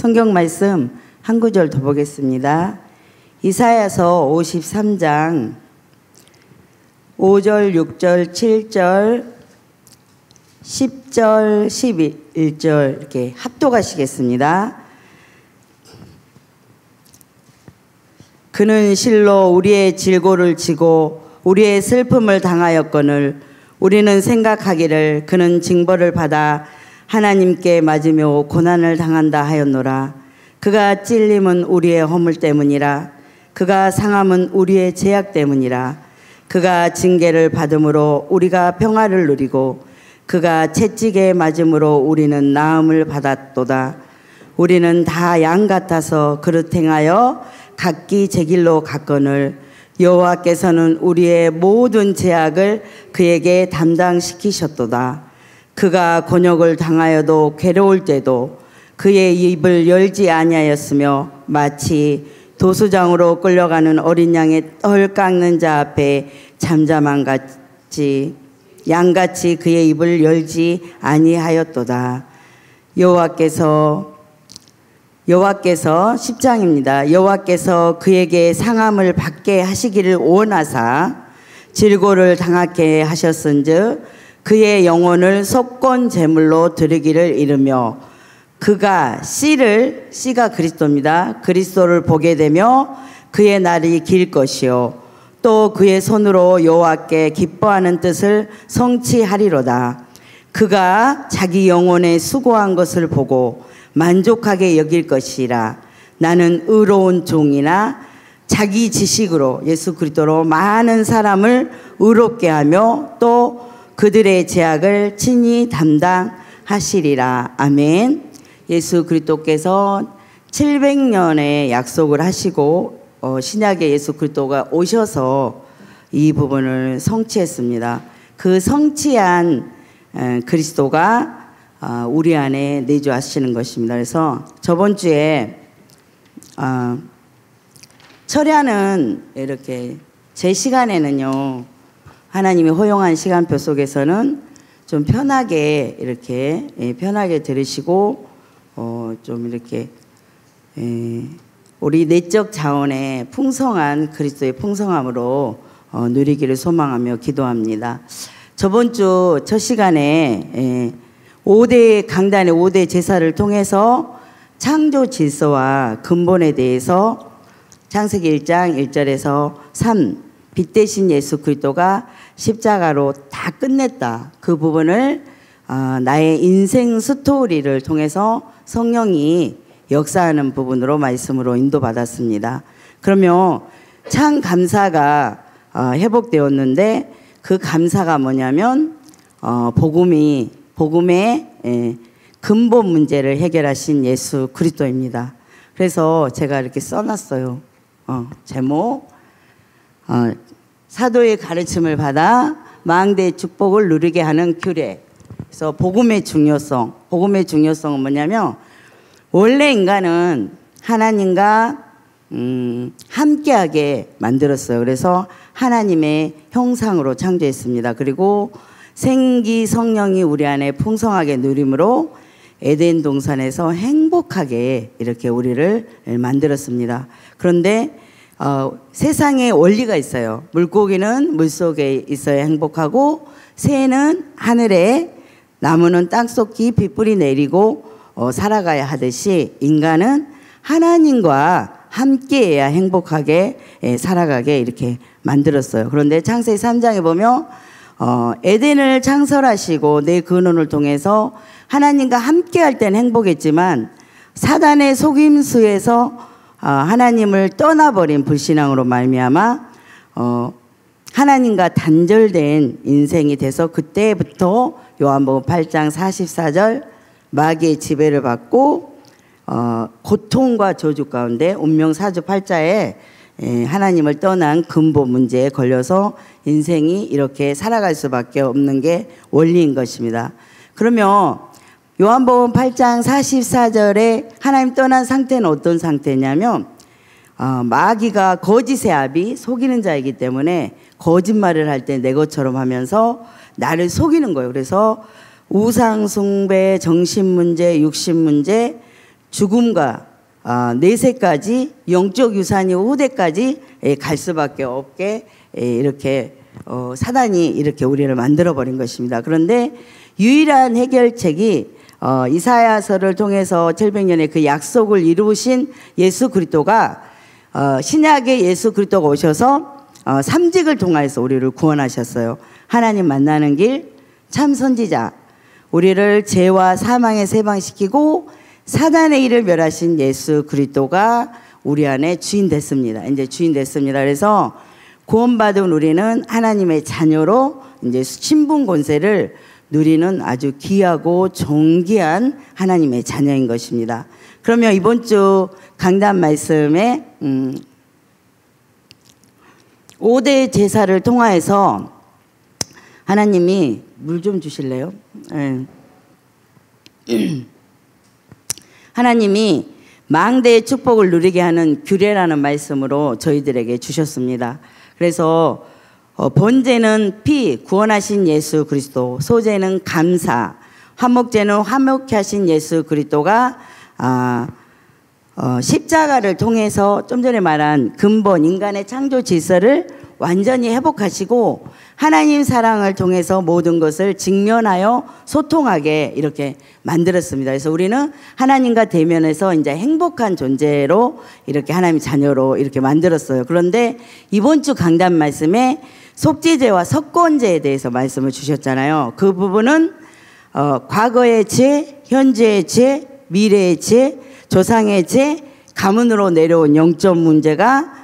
성경 말씀 한 구절 더 보겠습니다. 이사야서 53장 5절, 6절, 7절, 10절, 11절 이렇게 합독하시겠습니다. 그는 실로 우리의 질고를 지고 우리의 슬픔을 당하였거늘 우리는 생각하기를 그는 징벌을 받아 하나님께 맞으며 고난을 당한다 하였노라. 그가 찔림은 우리의 허물 때문이라. 그가 상함은 우리의 죄악 때문이라. 그가 징계를 받음으로 우리가 평화를 누리고 그가 채찍에 맞음으로 우리는 나음을 받았도다. 우리는 다 양 같아서 그릇 행하여 각기 제 길로 갔거늘 여호와께서는 우리의 모든 죄악을 그에게 담당시키셨도다. 그가 곤욕을 당하여도 괴로울 때도 그의 입을 열지 아니하였으며 마치 도수장으로 끌려가는 어린 양의 털 깎는 자 앞에 잠잠한 같이 양같이 그의 입을 열지 아니하였도다. 여호와께서 10장입니다. 여호와께서 그에게 상함을 받게 하시기를 원하사 질고를 당하게 하셨은즉 그의 영혼을 속건 제물로 드리기를 이르며 그가 씨가 그리스도입니다. 그리스도를 보게 되며 그의 날이 길 것이요 또 그의 손으로 여호와께 기뻐하는 뜻을 성취하리로다. 그가 자기 영혼에 수고한 것을 보고 만족하게 여길 것이라. 나는 의로운 종이나 자기 지식으로 예수 그리스도로 많은 사람을 의롭게 하며 또 그들의 죄악을 친히 담당하시리라. 아멘. 예수 그리스도께서 700년의 약속을 하시고 신약의 예수 그리스도가 오셔서 이 부분을 성취했습니다. 그 성취한 그리스도가 우리 안에 내주하시는 것입니다. 그래서 저번 주에 철야는 이렇게 제 시간에는요 하나님이 허용한 시간표 속에서는 좀 편하게 이렇게 편하게 들으시고 좀 이렇게 우리 내적 자원의 풍성한 그리스도의 풍성함으로 누리기를 소망하며 기도합니다. 저번 주 첫 시간에 5대 강단의 5대 제사를 통해서 창조 질서와 근본에 대해서 창세기 1장 1절에서 3 빛 대신 예수 그리스도가 십자가로 다 끝냈다. 그 부분을 나의 인생 스토리를 통해서 성령이 역사하는 부분으로 말씀으로 인도받았습니다. 그러면 참 감사가 회복되었는데 그 감사가 뭐냐면 복음의 근본 문제를 해결하신 예수 그리스도입니다. 그래서 제가 이렇게 써놨어요. 제목 사도의 가르침을 받아 망대의 축복을 누리게 하는 규례. 그래서 복음의 중요성은 뭐냐면 원래 인간은 하나님과 함께하게 만들었어요. 그래서 하나님의 형상으로 창조했습니다. 그리고 생기 성령이 우리 안에 풍성하게 누림으로 에덴 동산에서 행복하게 이렇게 우리를 만들었습니다. 그런데 세상에 원리가 있어요. 물고기는 물속에 있어야 행복하고 새는 하늘에 나무는 땅속 깊이 뿌리 내리고 살아가야 하듯이 인간은 하나님과 함께해야 행복하게 살아가게 이렇게 만들었어요. 그런데 창세기 3장에 보면 에덴을 창설하시고 내 근원을 통해서 하나님과 함께할 때는 행복했지만 사단의 속임수에서 하나님을 떠나버린 불신앙으로 말미암아 하나님과 단절된 인생이 돼서 그때부터 요한복음 8장 44절 마귀의 지배를 받고 고통과 저주 가운데 운명사주 팔자에 하나님을 떠난 근본 문제에 걸려서 인생이 이렇게 살아갈 수밖에 없는 게 원리인 것입니다. 그러면 요한복음 8장 44절에 하나님 떠난 상태는 어떤 상태냐면 마귀가 거짓의 아비 속이는 자이기 때문에 거짓말을 할 때 내 것처럼 하면서 나를 속이는 거예요. 그래서 우상 숭배, 정신 문제, 육신 문제 죽음과 내세까지 영적 유산이 후대까지 갈 수밖에 없게 이렇게 사단이 이렇게 우리를 만들어 버린 것입니다. 그런데 유일한 해결책이 이사야서를 통해서 700년의 그 약속을 이루신 예수 그리스도가 신약의 예수 그리스도가 오셔서 삼직을 통하여서 우리를 구원하셨어요. 하나님 만나는 길, 참 선지자, 우리를 죄와 사망에 해방시키고 사단의 일을 멸하신 예수 그리스도가 우리 안에 주인 됐습니다. 이제 주인 됐습니다. 그래서 구원받은 우리는 하나님의 자녀로 이제 신분 권세를 누리는 아주 귀하고 존귀한 하나님의 자녀인 것입니다. 그러면 이번 주 강단 말씀에 5대 제사를 통하여서 하나님이 물 좀 주실래요? 네. 하나님이 망대의 축복을 누리게 하는 규례라는 말씀으로 저희들에게 주셨습니다. 그래서 번제는 피, 구원하신 예수 그리스도, 소제는 감사, 화목제는 화목케 하신 예수 그리스도가 십자가를 통해서 좀 전에 말한 근본 인간의 창조 질서를 완전히 회복하시고 하나님 사랑을 통해서 모든 것을 직면하여 소통하게 이렇게 만들었습니다. 그래서 우리는 하나님과 대면해서 이제 행복한 존재로 이렇게 하나님 자녀로 이렇게 만들었어요. 그런데 이번 주 강단 말씀에 속죄제와 석권제에 대해서 말씀을 주셨잖아요. 그 부분은 과거의 죄, 현재의 죄, 미래의 죄, 조상의 죄, 가문으로 내려온 영적 문제가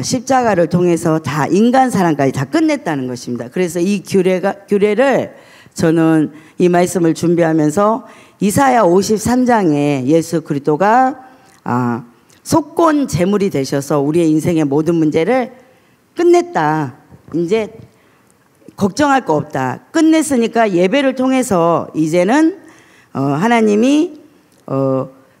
십자가를 통해서 다 인간 사랑까지 다 끝냈다는 것입니다. 그래서 이 규례를 저는 이 말씀을 준비하면서 이사야 53장에 예수 그리스도가 속건 제물이 되셔서 우리의 인생의 모든 문제를 끝냈다. 이제 걱정할 거 없다. 끝냈으니까 예배를 통해서 이제는 하나님이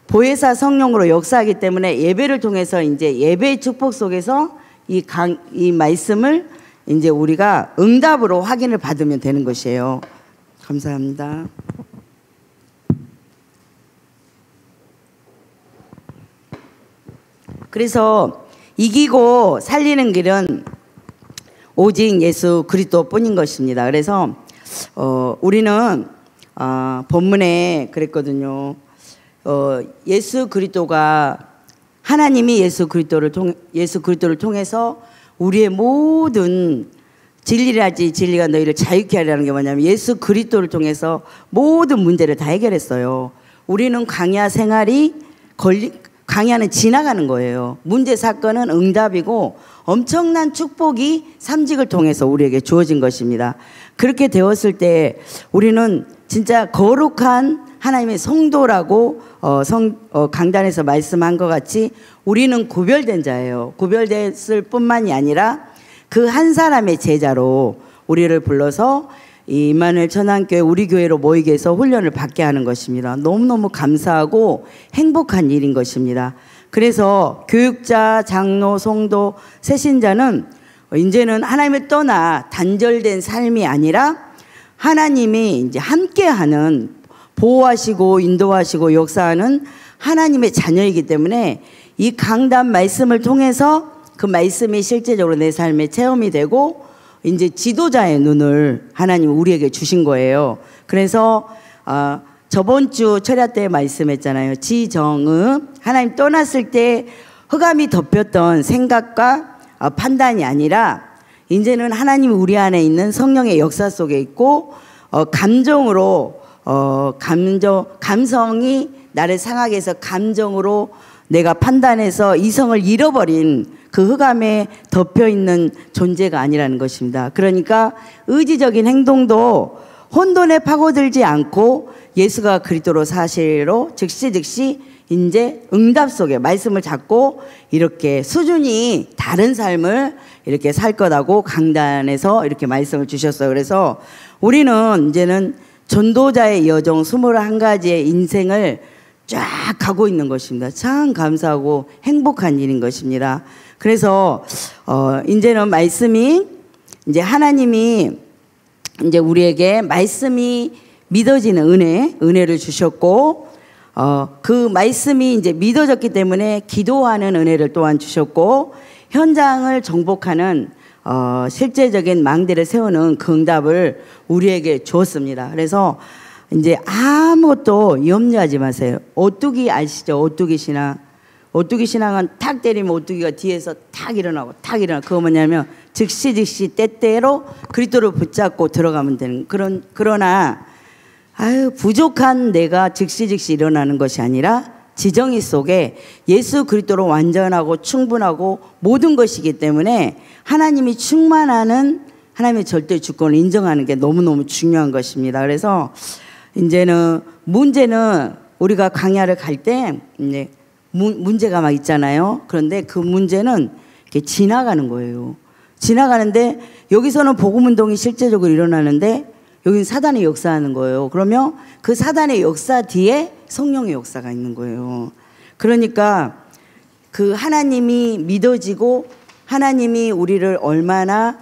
보혜사 성령으로 역사하기 때문에 예배를 통해서 이제 예배의 축복 속에서 이 말씀을 이제 우리가 응답으로 확인을 받으면 되는 것이에요. 감사합니다. 그래서 이기고 살리는 길은 오직 예수 그리스도뿐인 것입니다. 그래서 우리는 본문에 그랬거든요. 예수 그리스도가 하나님이 예수 그리스도를 통해서 우리의 모든 진리라지 진리가 너희를 자유케 하려는 게 뭐냐면 예수 그리스도를 통해서 모든 문제를 다 해결했어요. 우리는 광야 생활이 광야는 지나가는 거예요. 문제 사건은 응답이고 엄청난 축복이 삼직을 통해서 우리에게 주어진 것입니다. 그렇게 되었을 때 우리는 진짜 거룩한 하나님의 성도라고 강단에서 말씀한 것 같이 우리는 구별된 자예요. 구별됐을 뿐만이 아니라 그 한 사람의 제자로 우리를 불러서 이 임마누엘 천안교회 우리 교회로 모이게 해서 훈련을 받게 하는 것입니다. 너무너무 감사하고 행복한 일인 것입니다. 그래서 교육자, 장로, 성도, 새신자는 이제는 하나님을 떠나 단절된 삶이 아니라 하나님이 이제 함께하는 보호하시고 인도하시고 역사하는 하나님의 자녀이기 때문에 이 강단 말씀을 통해서 그 말씀이 실제적으로 내 삶에 체험이 되고 이제 지도자의 눈을 하나님 우리에게 주신 거예요. 그래서 저번 주 철야 때 말씀했잖아요. 지정의 하나님 떠났을 때 흑암이 덮였던 생각과 판단이 아니라 이제는 하나님이 우리 안에 있는 성령의 역사 속에 있고 감정으로 감성이 나를 상하게 해서 감정으로 내가 판단해서 이성을 잃어버린 그 흑암에 덮여있는 존재가 아니라는 것입니다. 그러니까 의지적인 행동도 혼돈에 파고들지 않고 예수가 그리스도로 사실로 즉시 이제 응답 속에 말씀을 잡고 이렇게 수준이 다른 삶을 이렇게 살 거라고 강단에서 이렇게 말씀을 주셨어요. 그래서 우리는 이제는 전도자의 여정 21가지의 인생을 쫙 가고 있는 것입니다. 참 감사하고 행복한 일인 것입니다. 그래서 이제는 말씀이 이제 하나님이 이제 우리에게 말씀이 믿어지는 은혜를 주셨고 그 말씀이 이제 믿어졌기 때문에 기도하는 은혜를 또한 주셨고, 현장을 정복하는 실제적인 망대를 세우는 그 응답을 우리에게 주었습니다. 그래서 이제 아무것도 염려하지 마세요. 오뚜기 아시죠? 오뚜기 신앙. 오뚜기 신앙은 탁 때리면 오뚜기가 뒤에서 탁 일어나고 탁 일어나고, 그거 뭐냐면 즉시 때때로 그리스도를 붙잡고 들어가면 되는 그러나 부족한 내가 즉시 일어나는 것이 아니라 지정의 속에 예수 그리스도로 완전하고 충분하고 모든 것이기 때문에 하나님이 충만하는 하나님의 절대 주권을 인정하는 게 너무너무 중요한 것입니다. 그래서 이제는 문제는 우리가 강야를 갈 때 이제 문제가 막 있잖아요. 그런데 그 문제는 이렇게 지나가는 거예요. 지나가는데 여기서는 복음 운동이 실제적으로 일어나는데 여기는 사단의 역사하는 거예요. 그러면 그 사단의 역사 뒤에 성령의 역사가 있는 거예요. 그러니까 그 하나님이 믿어지고 하나님이 우리를 얼마나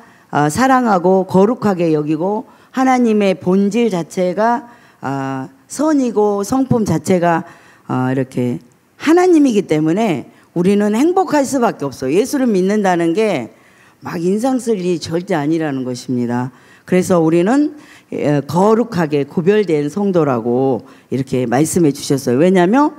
사랑하고 거룩하게 여기고 하나님의 본질 자체가 선이고 성품 자체가 이렇게 하나님이기 때문에 우리는 행복할 수밖에 없어요. 예수를 믿는다는 게 막 인상 쓸 일이 절대 아니라는 것입니다. 그래서 우리는 거룩하게 구별된 성도라고 이렇게 말씀해 주셨어요. 왜냐하면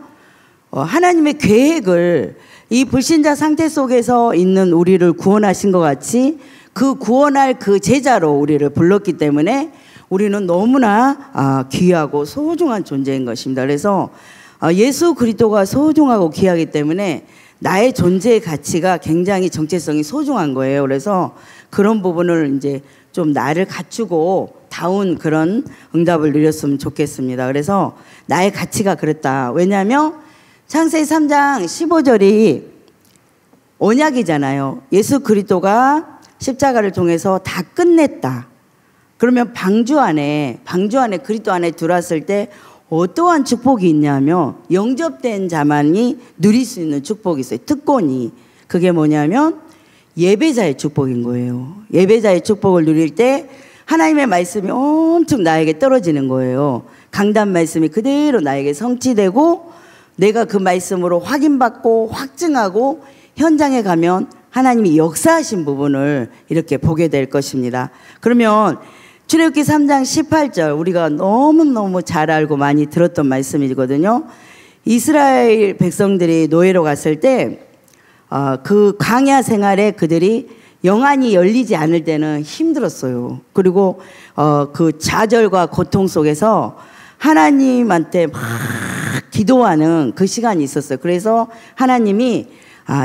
하나님의 계획을 이 불신자 상태 속에서 있는 우리를 구원하신 것 같이 그 구원할 그 제자로 우리를 불렀기 때문에 우리는 너무나 귀하고 소중한 존재인 것입니다. 그래서 예수 그리스도가 소중하고 귀하기 때문에 나의 존재의 가치가 굉장히 정체성이 소중한 거예요. 그래서 그런 부분을 이제 좀 나를 갖추고 다운 그런 응답을 누렸으면 좋겠습니다. 그래서 나의 가치가 그랬다. 왜냐하면 창세기 3장 15절이 언약이잖아요. 예수 그리스도가 십자가를 통해서 다 끝냈다. 그러면 방주 안에 그리스도 안에 들어왔을 때 어떠한 축복이 있냐면 영접된 자만이 누릴 수 있는 축복이 있어요. 특권이. 그게 뭐냐면 예배자의 축복인 거예요. 예배자의 축복을 누릴 때 하나님의 말씀이 엄청 나에게 떨어지는 거예요. 강단 말씀이 그대로 나에게 성취되고 내가 그 말씀으로 확인받고 확증하고 현장에 가면 하나님이 역사하신 부분을 이렇게 보게 될 것입니다. 그러면 출애굽기 3장 18절 우리가 너무너무 잘 알고 많이 들었던 말씀이거든요. 이스라엘 백성들이 노예로 갔을 때 그 광야 생활에 그들이 영안이 열리지 않을 때는 힘들었어요. 그리고 그 좌절과 고통 속에서 하나님한테 막 기도하는 그 시간이 있었어요. 그래서 하나님이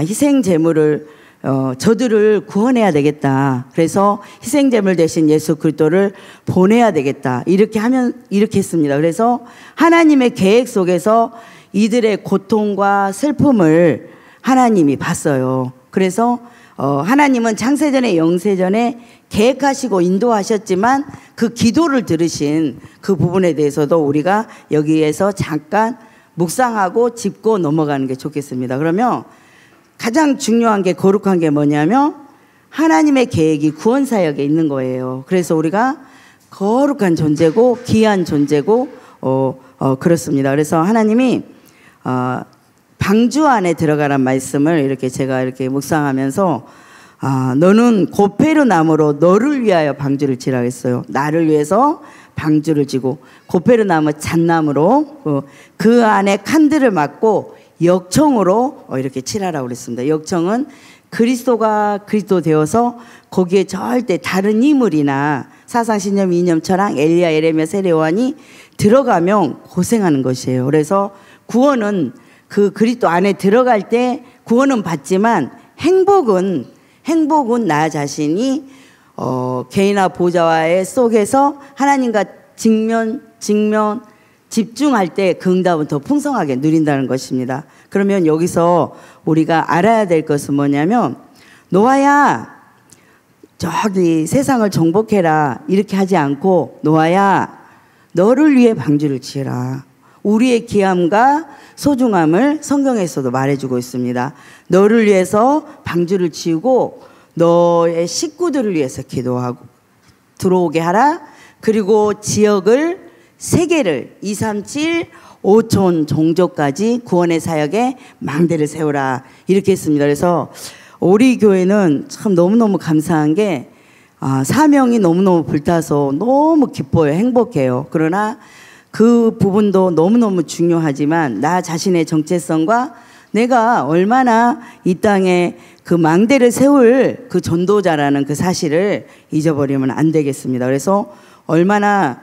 희생 제물을 저들을 구원해야 되겠다. 그래서 희생 제물 대신 예수 그리스도를 보내야 되겠다. 이렇게 했습니다. 그래서 하나님의 계획 속에서 이들의 고통과 슬픔을 하나님이 봤어요. 그래서 하나님은 창세전에 영세전에 계획하시고 인도하셨지만 그 기도를 들으신 그 부분에 대해서도 우리가 여기에서 잠깐 묵상하고 짚고 넘어가는 게 좋겠습니다. 그러면 가장 중요한 게 거룩한 게 뭐냐면 하나님의 계획이 구원 사역에 있는 거예요. 그래서 우리가 거룩한 존재고 귀한 존재고 그렇습니다. 그래서 하나님이 방주 안에 들어가란 말씀을 이렇게 제가 이렇게 묵상하면서 너는 고페르 나무로 너를 위하여 방주를 치라 했어요. 나를 위해서 방주를 지고 고페르 나무 잣나무로 그 안에 칸들을 막고 역청으로 이렇게 칠하라고 그랬습니다. 역청은 그리스도가 그리스도 되어서 거기에 절대 다른 인물이나 사상, 신념, 이념, 철학, 엘리야, 예레미야, 세례, 요한이 들어가면 고생하는 것이에요. 그래서 구원은 그 그리스도 안에 들어갈 때 구원은 받지만 행복은 나 자신이 개인화 보좌와의 속에서 하나님과 집중할 때 그 응답은 더 풍성하게 누린다는 것입니다. 그러면 여기서 우리가 알아야 될 것은 뭐냐면 노아야 저기 세상을 정복해라 이렇게 하지 않고 노아야 너를 위해 방주를 지어라. 우리의 귀함과 소중함을 성경에서도 말해주고 있습니다. 너를 위해서 방주를 지우고 너의 식구들을 위해서 기도하고 들어오게 하라. 그리고 지역을 3개를 237 5촌 종족까지 구원의 사역에 망대를 세우라 이렇게 했습니다. 그래서 우리 교회는 참 너무너무 감사한 게 사명이 너무너무 불타서 너무 기뻐요. 행복해요. 그러나 그 부분도 너무너무 중요하지만 나 자신의 정체성과 내가 얼마나 이 땅에 그 망대를 세울 그 전도자라는 그 사실을 잊어버리면 안 되겠습니다. 그래서 얼마나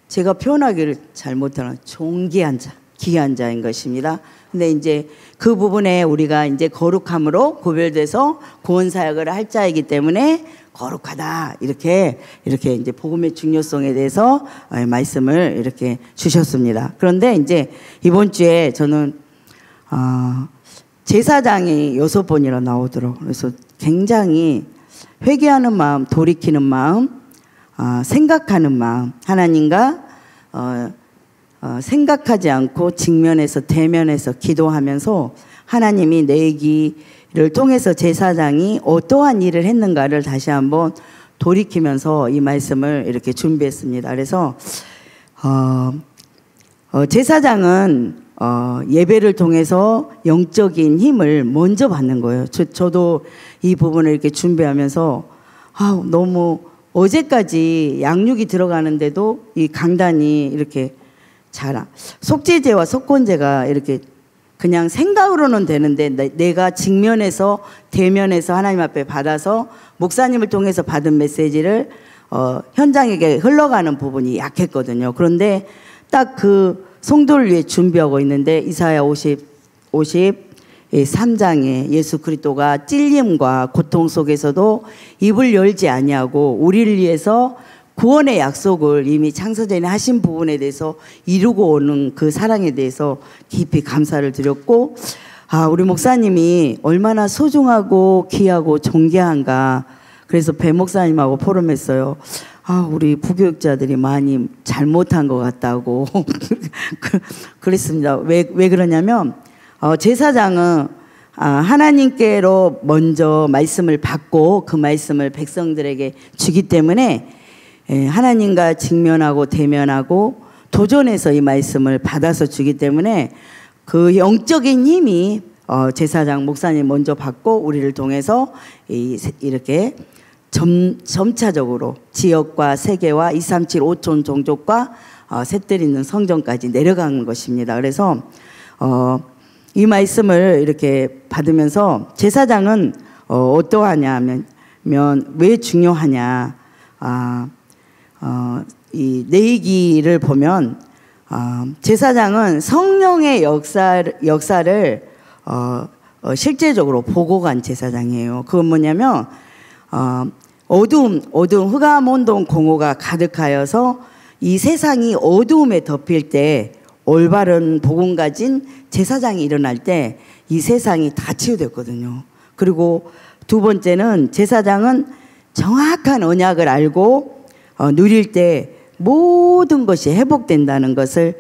제가 표현하기를 잘 못하는 존귀한 자, 귀한 자인 것입니다. 근데 이제 그 부분에 우리가 이제 거룩함으로 구별돼서 구원 사역을 할 자이기 때문에 거룩하다 이렇게 이제 복음의 중요성에 대해서 말씀을 이렇게 주셨습니다. 그런데 이제 이번 주에 저는 제사장이 6번이나 나오도록 그래서 굉장히 회개하는 마음, 돌이키는 마음, 생각하는 마음, 하나님과 생각하지 않고 직면해서 대면해서 기도하면서 하나님이 내 얘기를 통해서 제사장이 어떠한 일을 했는가를 다시 한번 돌이키면서 이 말씀을 이렇게 준비했습니다. 그래서 제사장은 예배를 통해서 영적인 힘을 먼저 받는 거예요. 저도 이 부분을 이렇게 준비하면서 너무 어제까지 양육이 들어가는데도 이 강단이 이렇게 속죄제와 속건제가 이렇게 그냥 생각으로는 되는데 내가 직면해서 대면해서 하나님 앞에 받아서 목사님을 통해서 받은 메시지를 현장에게 흘러가는 부분이 약했거든요. 그런데 딱 그 성도를 위해 준비하고 있는데 이사야 53장에 예수 그리스도가 찔림과 고통 속에서도 입을 열지 아니하고 우리를 위해서 구원의 약속을 이미 창세전에 하신 부분에 대해서 이루고 오는 그 사랑에 대해서 깊이 감사를 드렸고 우리 목사님이 얼마나 소중하고 귀하고 존귀한가. 그래서 배 목사님하고 포럼했어요. 우리 부교육자들이 많이 잘못한 것 같다고 그랬습니다. 왜 그러냐면 제사장은 하나님께로 먼저 말씀을 받고 그 말씀을 백성들에게 주기 때문에 하나님과 직면하고 대면하고 도전해서 이 말씀을 받아서 주기 때문에 그 영적인 힘이 제사장 목사님 먼저 받고 우리를 통해서 이렇게 점차적으로 지역과 세계와 237 5촌 종족과 셋들 있는 성전까지 내려가는 것입니다. 그래서 이 말씀을 이렇게 받으면서 제사장은 어떠하냐 하면 왜 중요하냐 이 내기를 보면 제사장은 성령의 역사를 실제적으로 보고 간 제사장이에요. 그건 뭐냐면 어두움 흑암 혼돈 공허가 가득하여서 이 세상이 어두움에 덮일 때 올바른 복음 가진 제사장이 일어날 때 이 세상이 다 치유됐거든요. 그리고 두 번째는 제사장은 정확한 언약을 알고 누릴 때 모든 것이 회복된다는 것을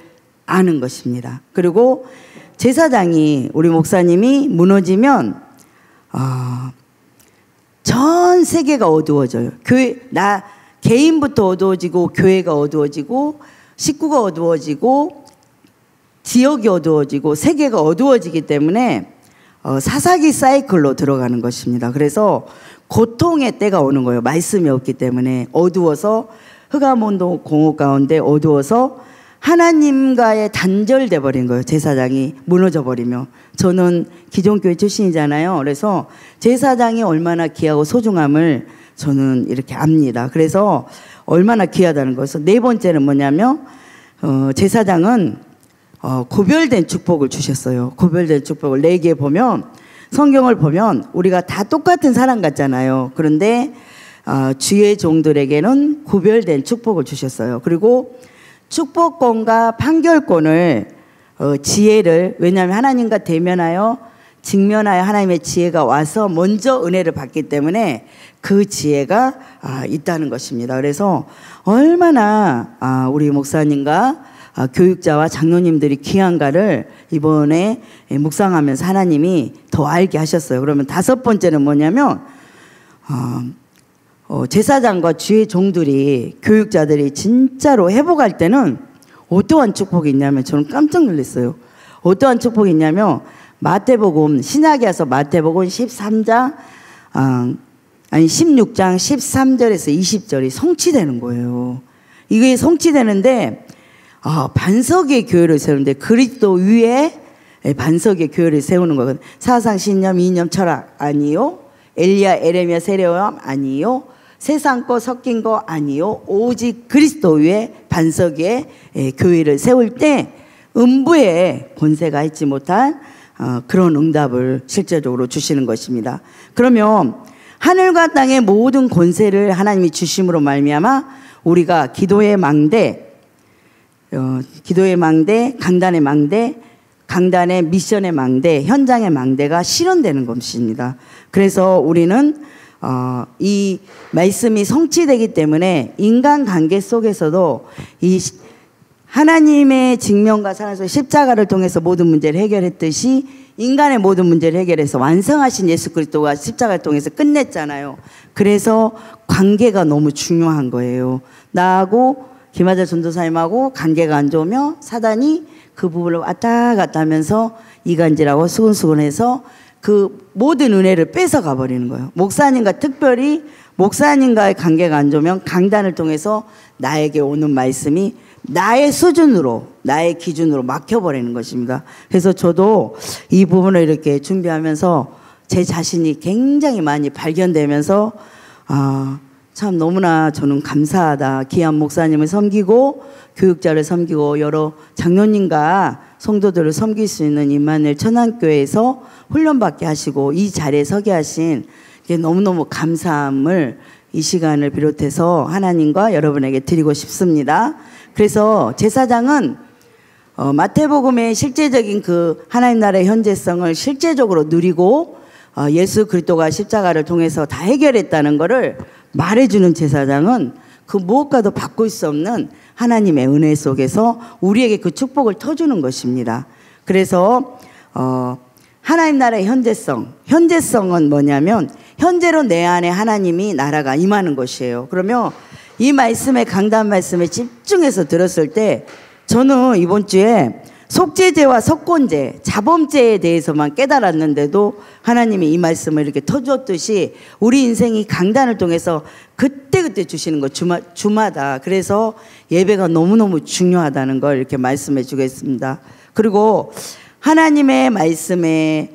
아는 것입니다. 그리고 제사장이 우리 목사님이 무너지면 전 세계가 어두워져요. 개인부터 어두워지고 교회가 어두워지고 식구가 어두워지고 지역이 어두워지고 세계가 어두워지기 때문에 사사기 사이클로 들어가는 것입니다. 그래서 고통의 때가 오는 거예요. 말씀이 없기 때문에 어두워서 흑암온도 공허 가운데 어두워서 하나님과의 단절돼 버린 거예요. 제사장이 무너져 버리며. 저는 기존교회 출신이잖아요. 그래서 제사장이 얼마나 귀하고 소중함을 저는 이렇게 압니다. 그래서 얼마나 귀하다는 것을. 네 번째는 뭐냐면 제사장은 구별된 축복을 주셨어요. 구별된 축복을 4개 보면 성경을 보면 우리가 다 똑같은 사람 같잖아요. 그런데 주의 종들에게는 구별된 축복을 주셨어요. 그리고 축복권과 판결권을 지혜를 왜냐하면 하나님과 대면하여 직면하여 하나님의 지혜가 와서 먼저 은혜를 받기 때문에 그 지혜가 있다는 것입니다. 그래서 얼마나 우리 목사님과 교육자와 장로님들이 귀한가를 이번에 묵상하면서 하나님이 더 알게 하셨어요. 그러면 5번째는 뭐냐면 제사장과 주의 종들이 교육자들이 진짜로 회복할 때는 어떠한 축복이 있냐면 저는 깜짝 놀랐어요. 어떠한 축복이 있냐면 마태복음 신약에 와서 마태복음 16장 13절에서 20절이 성취되는 거예요. 이게 성취되는데 반석의 교회를 세우는데 그리스도 위에 반석의 교회를 세우는 거거든요. 사상 신념 이념 철학 아니요. 엘리야 에레미야 세례요함 아니요. 세상 거 섞인 거 아니요. 오직 그리스도 위에 반석의 교회를 세울 때 음부의 권세가 있지 못한 그런 응답을 실제적으로 주시는 것입니다. 그러면 하늘과 땅의 모든 권세를 하나님이 주심으로 말미암아 우리가 기도의 망대, 강단의 망대, 강단의 미션의 망대, 현장의 망대가 실현되는 것입니다. 그래서 우리는 이 말씀이 성취되기 때문에 인간관계 속에서도 이 하나님의 직면과 사랑에서 십자가를 통해서 모든 문제를 해결했듯이 인간의 모든 문제를 해결해서 완성하신 예수 그리스도가 십자가를 통해서 끝냈잖아요. 그래서 관계가 너무 중요한 거예요. 나하고 김하재 전도사님하고 관계가 안 좋으면 사단이 그 부분을 왔다 갔다 하면서 이간질하고 수근수근해서 그 모든 은혜를 뺏어가 버리는 거예요. 목사님과 특별히 목사님과의 관계가 안 좋으면 강단을 통해서 나에게 오는 말씀이 나의 수준으로 나의 기준으로 막혀버리는 것입니다. 그래서 저도 이 부분을 이렇게 준비하면서 제 자신이 굉장히 많이 발견되면서 참 너무나 저는 감사하다. 귀한 목사님을 섬기고 교육자를 섬기고 여러 장로님과 성도들을 섬길 수 있는 임마누엘 천안교회에서 훈련받게 하시고 이 자리에 서게 하신 너무너무 감사함을 이 시간을 비롯해서 하나님과 여러분에게 드리고 싶습니다. 그래서 제사장은 마태복음의 실제적인 그 하나님 나라의 현재성을 실제적으로 누리고 예수 그리스도가 십자가를 통해서 다 해결했다는 것을 말해주는 제사장은 그 무엇과도 바꿀 수 없는 하나님의 은혜 속에서 우리에게 그 축복을 터주는 것입니다. 그래서 하나님 나라의 현재성은 뭐냐면 현재로 내 안에 하나님이 나라가 임하는 것이에요. 그러면 이 말씀에 강단 말씀에 집중해서 들었을 때 저는 이번 주에 속죄죄와 속건죄, 자범죄에 대해서만 깨달았는데도 하나님이 이 말씀을 이렇게 터주었듯이 우리 인생이 강단을 통해서 그때그때 주시는 거 주마다. 그래서 예배가 너무너무 중요하다는 걸 이렇게 말씀해 주겠습니다. 그리고 하나님의 말씀에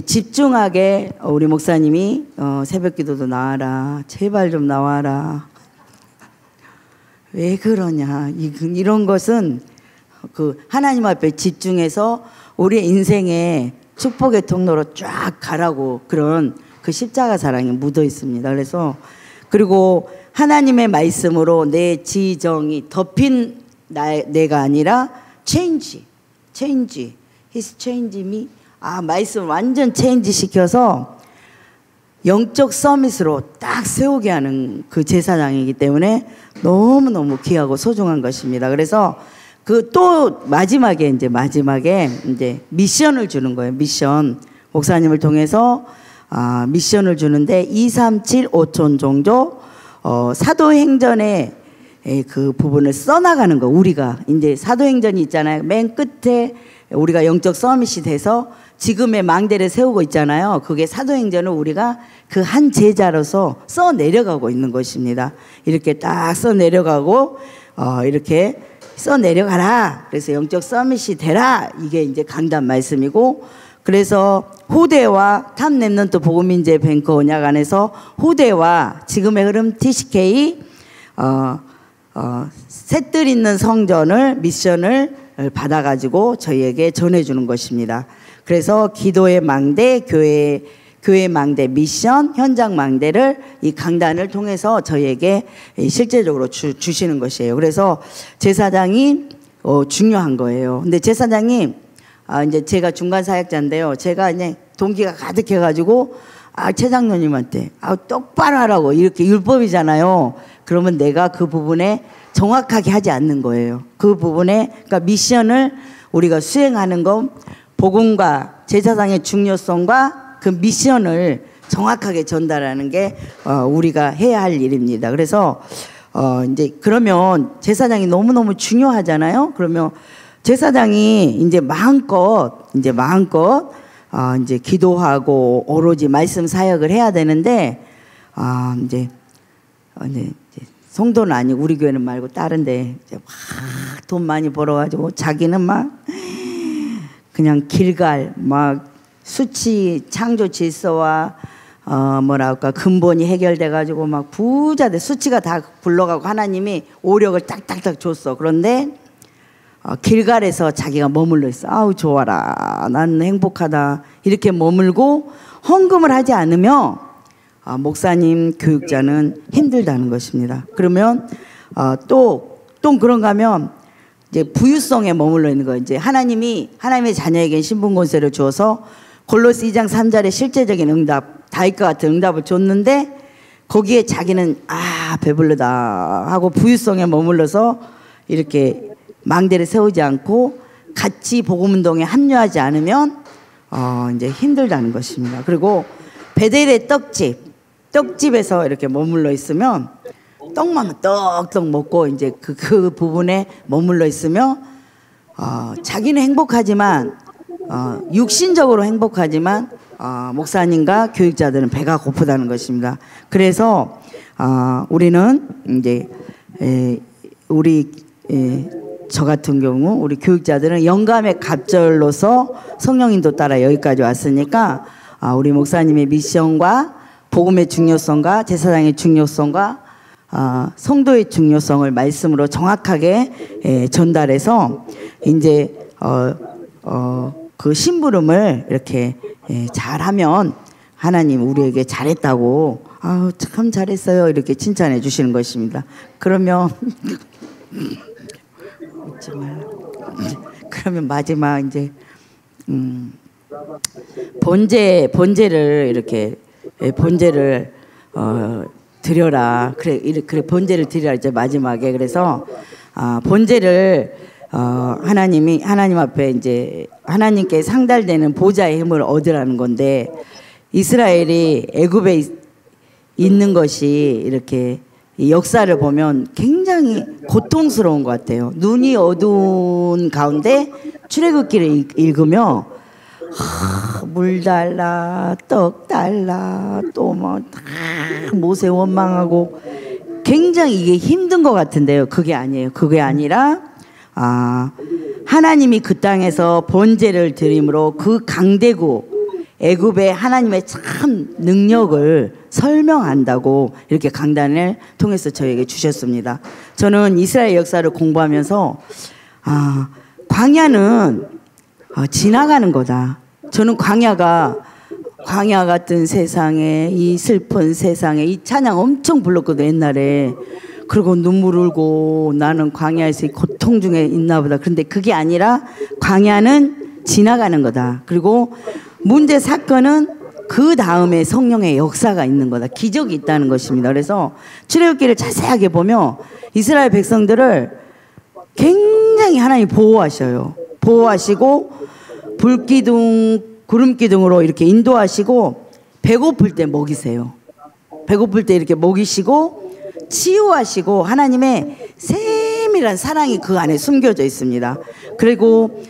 집중하게 우리 목사님이 새벽 기도도 나와라. 제발 좀 나와라. 왜 그러냐. 이런 것은 그 하나님 앞에 집중해서 우리 인생의 축복의 통로로 쫙 가라고 그런 그 십자가 사랑이 묻어 있습니다. 그래서 그리고 하나님의 말씀으로 내 지정이 덮인 내가 아니라 change. He's changed me. 말씀을 완전 체인지 시켜서 영적 서밋으로 딱 세우게 하는 그 제사장이기 때문에 너무너무 귀하고 소중한 것입니다. 그래서 그 또 마지막에 이제 미션을 주는 거예요. 미션. 목사님을 통해서 미션을 주는데 2, 3, 7, 5천 정도 사도행전의 그 부분을 써나가는 거. 우리가 이제 사도행전이 있잖아요. 맨 끝에 우리가 영적 서밋이 돼서 지금의 망대를 세우고 있잖아요. 그게 사도행전을 우리가 그 한 제자로서 써 내려가고 있는 것입니다. 이렇게 딱 써 내려가고 이렇게 써 내려가라. 그래서 영적 서밋이 되라. 이게 이제 강단 말씀이고, 그래서 후대와 탑 랩넌트 복음인재 뱅커 언약 안에서 후대와 지금의 흐름 TCK 셋들 있는 성전을 미션을 받아가지고 저희에게 전해주는 것입니다. 그래서 기도의 망대, 교회 망대, 미션, 현장 망대를 이 강단을 통해서 저희에게 실제적으로 주시는 것이에요. 그래서 제사장이 중요한 거예요. 근데 제사장이 이제 제가 중간 사역자인데요. 제가 이제 동기가 가득해가지고 최 장로님한테 똑바로 하라고, 이렇게 율법이잖아요. 그러면 내가 그 부분에 정확하게 하지 않는 거예요. 그 부분에, 그러니까 미션을 우리가 수행하는 건 복음과 제사장의 중요성과 그 미션을 정확하게 전달하는 게 우리가 해야 할 일입니다. 그래서 이제 그러면 제사장이 너무너무 중요하잖아요. 그러면 제사장이 이제 마음껏 이제 기도하고 오로지 말씀 사역을 해야 되는데, 이제 성도는 아니고 우리 교회는 말고 다른데 이제 막 돈 많이 벌어가지고 자기는 막 그냥 길갈 막 수치 창조 질서와 뭐랄까 근본이 해결돼가지고 막 부자들 수치가 다 굴러가고 하나님이 오력을 딱딱딱 줬어. 그런데 길갈에서 자기가 머물러 있어. 아우 좋아라, 나는 행복하다, 이렇게 머물고 헌금을 하지 않으면 목사님 교육자는 힘들다는 것입니다. 그러면 또 그런가 하면 이제 부유성에 머물러 있는 거예요. 이제 하나님의 자녀에게 신분 권세를 주어서 골로새 2장 3절에 실제적인 응답, 다윗과 같은 응답을 줬는데 거기에 자기는 배불르다 하고 부유성에 머물러서 이렇게 망대를 세우지 않고 같이 복음운동에 합류하지 않으면 이제 힘들다는 것입니다. 그리고 베델의 떡집에서 이렇게 머물러 있으면 떡만 떡떡 먹고 이제 그 부분에 머물러 있으면 자기는 행복하지만 육신적으로 행복하지만 목사님과 교육자들은 배가 고프다는 것입니다. 그래서 우리는 이제 저 같은 경우 우리 교육자들은 영감의 갑절로서 성령 인도 따라 여기까지 왔으니까 우리 목사님의 미션과 복음의 중요성과 제사장의 중요성과 성도의 중요성을 말씀으로 정확하게 전달해서 이제 그 심부름을 이렇게 잘하면 하나님 우리에게 잘했다고 참 잘했어요 이렇게 칭찬해 주시는 것입니다. 그러면 마지막 이제 본제를 이렇게 본제를 드려라. 그래 본제를 드리라 이제 마지막에. 그래서 본제를 하나님 앞에 이제 하나님께 상달되는 보좌의 힘을 얻으라는 건데, 이스라엘이 애굽에 있는 것이 이렇게 이 역사를 보면 굉장히 고통스러운 것 같아요. 눈이 어두운 가운데 출애굽기를 읽으며 물 달라, 떡 달라, 또 뭐 모세 원망하고 굉장히 이게 힘든 것 같은데요. 그게 아니에요. 그게 아니라 하나님이 그 땅에서 번제를 드림으로 그 강대국 애굽의 하나님의 참 능력을 설명한다고 이렇게 강단을 통해서 저에게 주셨습니다. 저는 이스라엘 역사를 공부하면서 광야는 지나가는 거다. 저는 광야 같은 세상에, 이 슬픈 세상에 이 찬양 엄청 불렀거든 옛날에. 그리고 눈물 흘고 나는 광야에서 고통 중에 있나 보다. 그런데 그게 아니라 광야는 지나가는 거다. 그리고 문제 사건은 그 다음에 성령의 역사가 있는 거다. 기적이 있다는 것입니다. 그래서 출애굽기를 자세하게 보면 이스라엘 백성들을 굉장히 하나님이 보호하셔요. 보호하시고 불기둥, 구름기둥으로 이렇게 인도하시고 배고플 때 먹이세요. 배고플 때 이렇게 먹이시고 치유하시고 하나님의 세밀한 사랑이 그 안에 숨겨져 있습니다. 그리고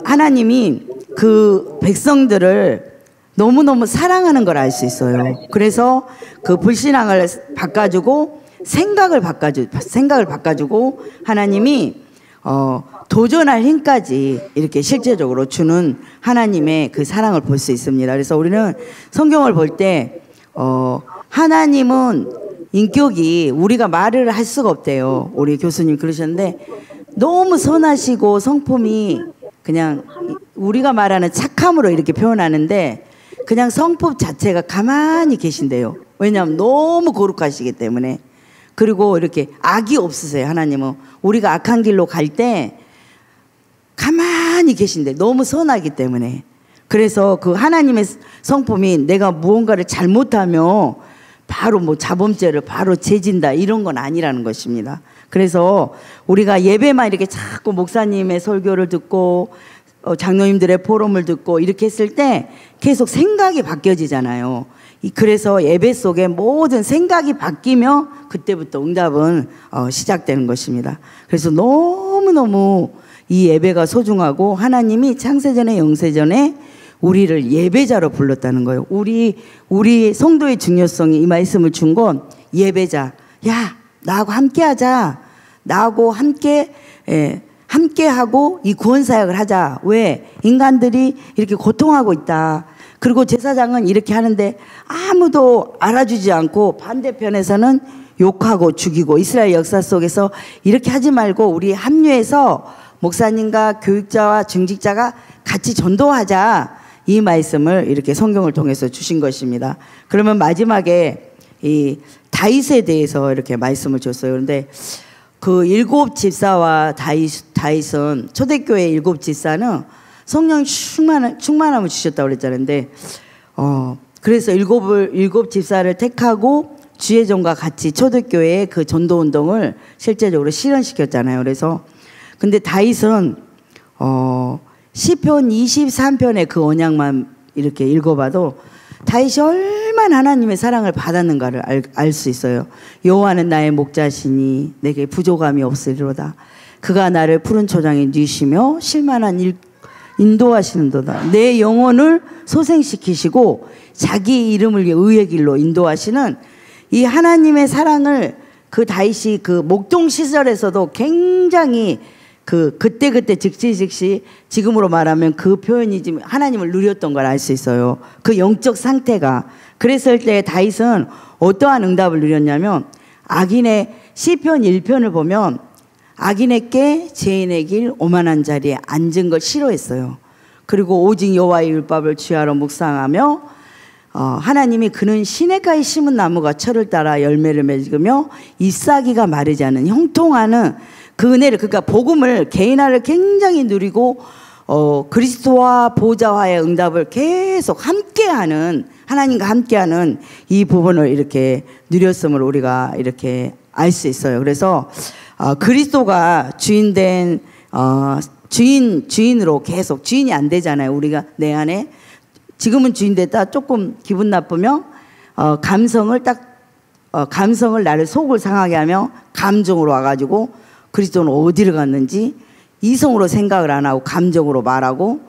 하나님이 그 백성들을 너무너무 사랑하는 걸 알 수 있어요. 그래서 그 불신앙을 바꿔주고 생각을 바꿔주고 하나님이 도전할 힘까지 이렇게 실제적으로 주는 하나님의 그 사랑을 볼 수 있습니다. 그래서 우리는 성경을 볼 때 하나님은 인격이 우리가 말을 할 수가 없대요. 우리 교수님 그러셨는데 너무 선하시고 성품이 그냥 우리가 말하는 착함으로 이렇게 표현하는데 그냥 성품 자체가 가만히 계신대요. 왜냐하면 너무 거룩하시기 때문에. 그리고 이렇게 악이 없으세요. 하나님은 우리가 악한 길로 갈 때 가만히 계신데 너무 선하기 때문에. 그래서 그 하나님의 성품이 내가 무언가를 잘못하면 바로 뭐 자범죄를 바로 재진다 이런 건 아니라는 것입니다. 그래서 우리가 예배만 이렇게 자꾸 목사님의 설교를 듣고 장로님들의 포럼을 듣고 이렇게 했을 때 계속 생각이 바뀌어지잖아요. 그래서 예배 속에 모든 생각이 바뀌며 그때부터 응답은 시작되는 것입니다. 그래서 너무너무 이 예배가 소중하고 하나님이 창세전에 영세전에 우리를 예배자로 불렀다는 거예요. 우리 성도의 중요성이 이 말씀을 준 건 예배자. 야, 나하고 함께 하자. 나하고 함께 하고 이 구원 사역을 하자. 왜? 인간들이 이렇게 고통하고 있다. 그리고 제사장은 이렇게 하는데 아무도 알아주지 않고 반대편에서는 욕하고 죽이고 이스라엘 역사 속에서 이렇게 하지 말고 우리 합류해서 목사님과 교육자와 중직자가 같이 전도하자. 이 말씀을 이렇게 성경을 통해서 주신 것입니다. 그러면 마지막에 이 다윗에 대해서 이렇게 말씀을 줬어요. 그런데 그 7 집사와 다윗은 초대교회 7 집사는 성령 충만함을 주셨다고 그랬잖아요. 근데 그래서 7 집사를 택하고 주의 종과 같이 초대교회의 그 전도 운동을 실제적으로 실현시켰잖아요. 그래서 근데 다윗은 시편 23편의 그 언약만 이렇게 읽어봐도 다윗이 얼마나 하나님의 사랑을 받았는가를 알 수 있어요. 여호와는 나의 목자시니 내게 부족함이 없으리로다. 그가 나를 푸른 초장에 누이시며 실만한 인도하시는도다. 내 영혼을 소생시키시고 자기 이름을 위해 의의 길로 인도하시는 이 하나님의 사랑을 그 다윗이 그 목동 시절에서도 굉장히 그때 즉시 지금으로 말하면 그 표현이 지금 하나님을 누렸던 걸 알 수 있어요. 그 영적 상태가. 그랬을 때 다윗은 어떠한 응답을 누렸냐면 악인의 시편 1편을 보면 악인에게 죄인의 길 오만한 자리에 앉은 걸 싫어했어요. 그리고 오직 여호와의 율법을 주야로 묵상하며 하나님이 그는 시냇가에 심은 나무가 철을 따라 열매를 맺으며 잎사귀가 마르지 않은 형통하는 그 은혜를, 그러니까 복음을 개인화를 굉장히 누리고 그리스도와 보좌와의 응답을 계속 함께하는, 하나님과 함께하는 이 부분을 이렇게 누렸음을 우리가 이렇게 알 수 있어요. 그래서 그리스도가 주인된 주인으로 계속, 주인이 안 되잖아요. 우리가 내 안에 지금은 주인 됐다 조금 기분 나쁘면 감성을 나를 속을 상하게 하며 감정으로 와가지고 그리스도는 어디를 갔는지 이성으로 생각을 안 하고 감정으로 말하고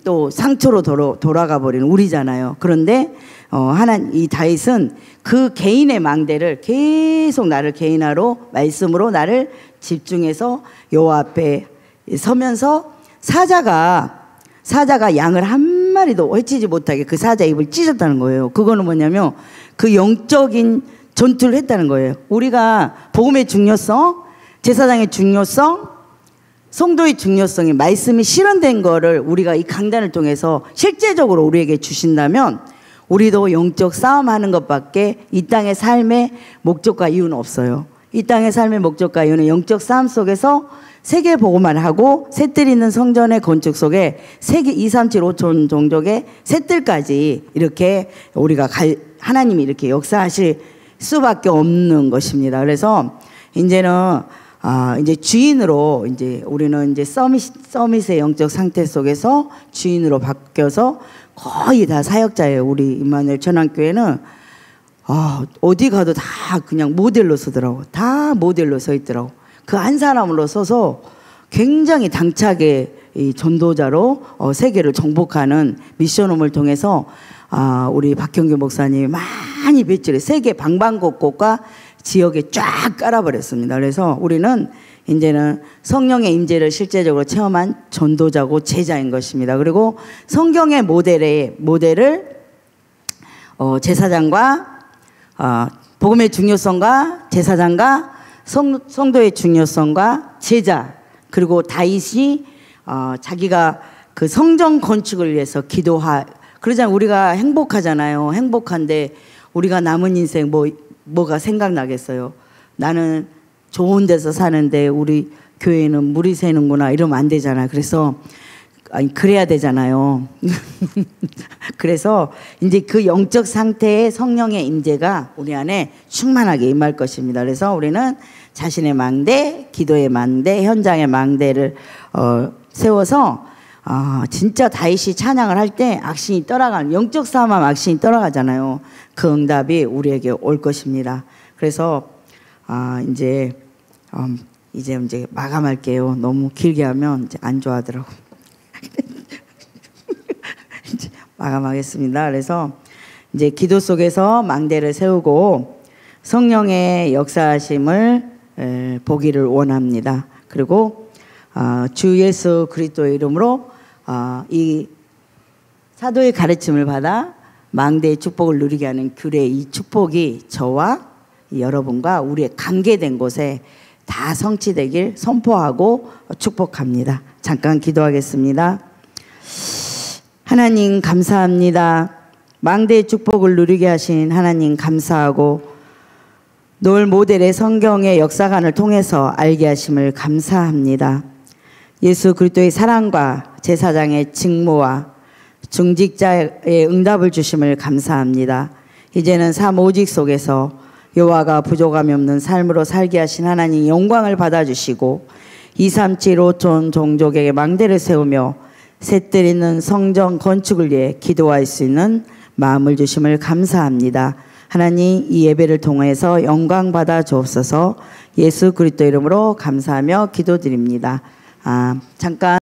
또 상처로 돌아가 버리는 우리잖아요. 그런데 이 다윗은 그 개인의 망대를 계속 나를 개인화로 말씀으로 나를 집중해서 여호와 앞에 서면서 사자가 양을 한 마리도 해치지 못하게 그 사자 입을 찢었다는 거예요. 그거는 뭐냐면 그 영적인 전투를 했다는 거예요. 우리가 복음의 중요성, 제사장의 중요성, 성도의 중요성이 말씀이 실현된 거를 우리가 이 강단을 통해서 실제적으로 우리에게 주신다면 우리도 영적 싸움하는 것밖에 이 땅의 삶의 목적과 이유는 없어요. 이 땅의 삶의 목적과 이유는 영적 싸움 속에서 세계 보고만 하고 셋들 있는 성전의 건축 속에 세계 2, 3, 7, 5천 종족의 셋들까지 이렇게 우리가 하나님이 이렇게 역사하실 수밖에 없는 것입니다. 그래서 이제는 이제 주인으로 이제 우리는 이제 서밋의 영적 상태 속에서 주인으로 바뀌어서 거의 다 사역자예요. 우리 임마누엘 천안교회는 어디 가도 다 그냥 모델로 서더라고. 다 모델로 서 있더라고. 그 한 사람으로 서서 굉장히 당차게 이 전도자로 세계를 정복하는 미션홈을 통해서 우리 박형규 목사님이 많이 배출해 세계 방방곡곡과 지역에 쫙 깔아버렸습니다. 그래서 우리는 이제는 성령의 임재를 실제적으로 체험한 전도자고 제자인 것입니다. 그리고 성경의 모델을 제사장과 복음의 중요성과 제사장과 성도의 중요성과 제자, 그리고 다윗이 자기가 그 성전 건축을 위해서 그러잖아요. 우리가 행복하잖아요. 행복한데 우리가 남은 인생 뭐가 생각나겠어요. 나는 좋은 데서 사는데 우리 교회는 물이 새는구나 이러면 안 되잖아요. 그래서 그래야 되잖아요. 그래서 이제 그 영적 상태의 성령의 임재가 우리 안에 충만하게 임할 것입니다. 그래서 우리는 자신의 망대, 기도의 망대, 현장의 망대를 세워서 진짜 다윗이 찬양을 할 때 악신이 떠나가는, 영적 싸움하면 악신이 떠나가잖아요. 그 응답이 우리에게 올 것입니다. 그래서 이제 마감할게요. 너무 길게 하면 이제 안 좋아하더라고. 이제 마감하겠습니다. 그래서 이제 기도 속에서 망대를 세우고 성령의 역사하심을 보기를 원합니다. 그리고 주 예수 그리스도의 이름으로 이 사도의 가르침을 받아 망대의 축복을 누리게 하는 규례, 이 축복이 저와 여러분과 우리의 관계된 곳에 다 성취되길 선포하고 축복합니다. 잠깐 기도하겠습니다. 하나님 감사합니다. 망대의 축복을 누리게 하신 하나님 감사하고 노을 모델의 성경의 역사관을 통해서 알게 하심을 감사합니다. 예수 그리스도의 사랑과 제사장의 직무와 중직자의 응답을 주심을 감사합니다. 이제는 삶 오직 속에서 여호와가 부족함이 없는 삶으로 살게 하신 하나님 영광을 받아주시고 237 5촌 종족에게 망대를 세우며 셋들 있는 성전 건축을 위해 기도할 수 있는 마음을 주심을 감사합니다. 하나님 이 예배를 통해서 영광 받아 주옵소서. 예수 그리스도 이름으로 감사하며 기도드립니다. 잠깐